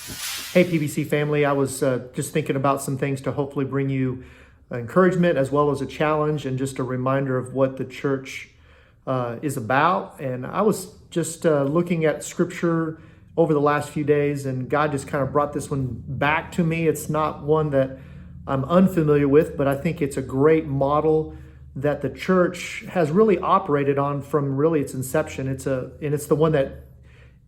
Hey, PBC family, I was just thinking about some things to hopefully bring you encouragement as well as a challenge and just a reminder of what the church is about. And I was just looking at scripture over the last few days, and God just kind of brought this one back to me. It's not one that I'm unfamiliar with, but I think it's a great model that the church has really operated on from really its inception. It's the one that,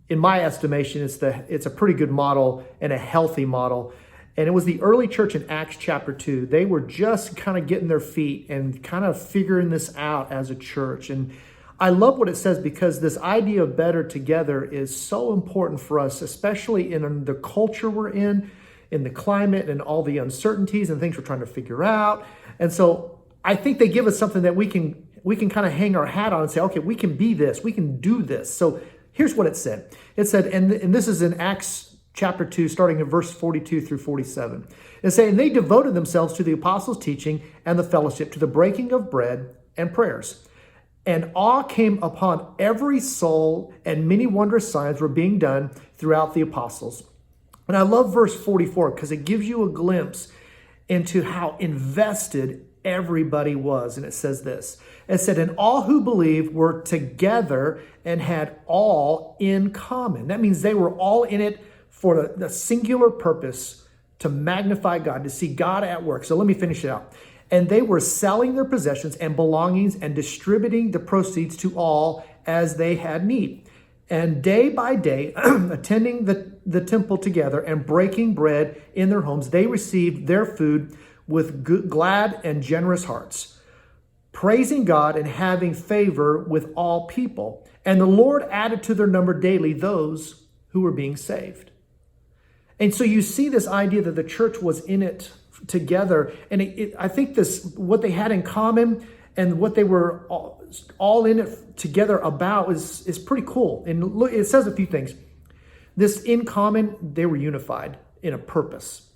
in my estimation, it's a pretty good model and a healthy model. And it was the early church in Acts chapter 2. They were just kind of getting their feet and kind of figuring this out as a church. And I love what it says, because this idea of better together is so important for us, especially in the culture we're in the climate and all the uncertainties and things we're trying to figure out. And so I think they give us something that we can kind of hang our hat on and say, okay, we can be this, we can do this. So here's what it said. It said, and this is in Acts chapter 2, starting in verse 42 through 47. It said, and they devoted themselves to the apostles' teaching and the fellowship, to the breaking of bread and prayers. And awe came upon every soul, and many wondrous signs were being done throughout the apostles. And I love verse 44 because it gives you a glimpse into how invested everybody was. And it says this. It said, and all who believed were together and had all in common. That means they were all in it for the singular purpose to magnify God, to see God at work. So let me finish it out. And they were selling their possessions and belongings and distributing the proceeds to all as they had need. And day by day, attending the temple together and breaking bread in their homes, they received their food with glad and generous hearts, praising God and having favor with all people. And the Lord added to their number daily those who were being saved. And so you see this idea that the church was in it together. And I think what they had in common and what they were all in it together about is pretty cool. And look, it says a few things. This in common, they were unified in a purpose.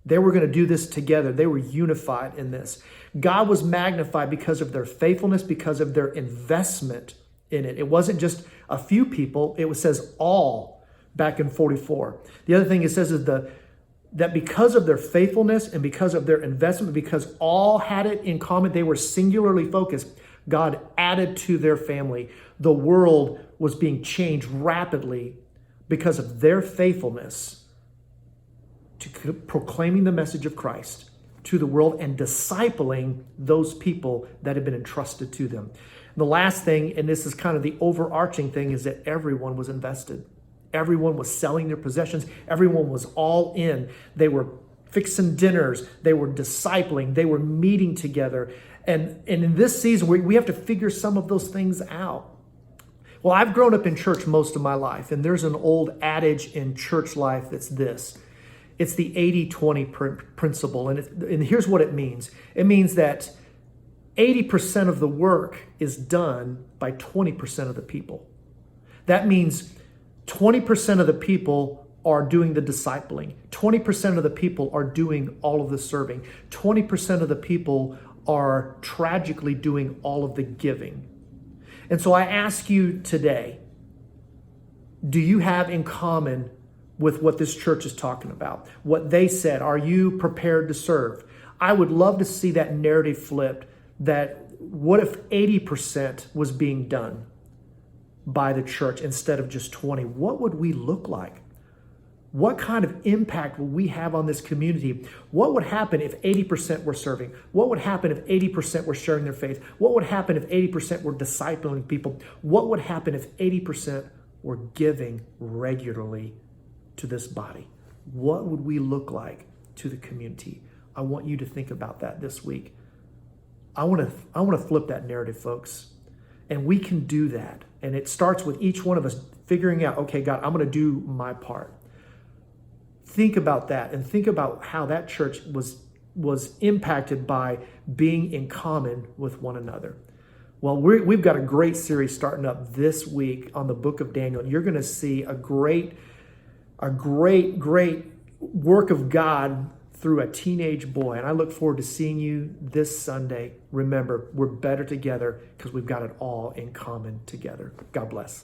They were going to do this together. They were unified in this. God was magnified because of their faithfulness, because of their investment in it. It wasn't just a few people. It says all back in 44. The other thing it says is that because of their faithfulness and because of their investment, because all had it in common, they were singularly focused, God added to their family. The world was being changed rapidly because of their faithfulness to proclaiming the message of Christ to the world and discipling those people that had been entrusted to them. And the last thing, and this is kind of the overarching thing, is that everyone was invested. Everyone was selling their possessions. Everyone was all in. They were fixing dinners. They were discipling. They were meeting together. And in this season, we have to figure some of those things out. Well, I've grown up in church most of my life, and there's an old adage in church life that's this. It's the 80-20 principle, and here's what it means. It means that 80% of the work is done by 20% of the people. That means 20% of the people are doing the discipling. 20% of the people are doing all of the serving. 20% of the people are tragically doing all of the giving. And so I ask you today, do you have in common with what this church is talking about? What they said, are you prepared to serve? I would love to see that narrative flipped, that what if 80% was being done by the church instead of just 20? What would we look like? What kind of impact will we have on this community? What would happen if 80% were serving? What would happen if 80% were sharing their faith? What would happen if 80% were discipling people? What would happen if 80% were giving regularly to this body? What would we look like to the community? I want you to think about that this week. I want to flip that narrative, folks. And we can do that. And it starts with each one of us figuring out, okay, God, I'm going to do my part. Think about that and think about how that church was impacted by being in common with one another. Well, we've got a great series starting up this week on the book of Daniel. You're going to see a great work of God through a teenage boy. And I look forward to seeing you this Sunday. Remember, we're better together because we've got it all in common together. God bless.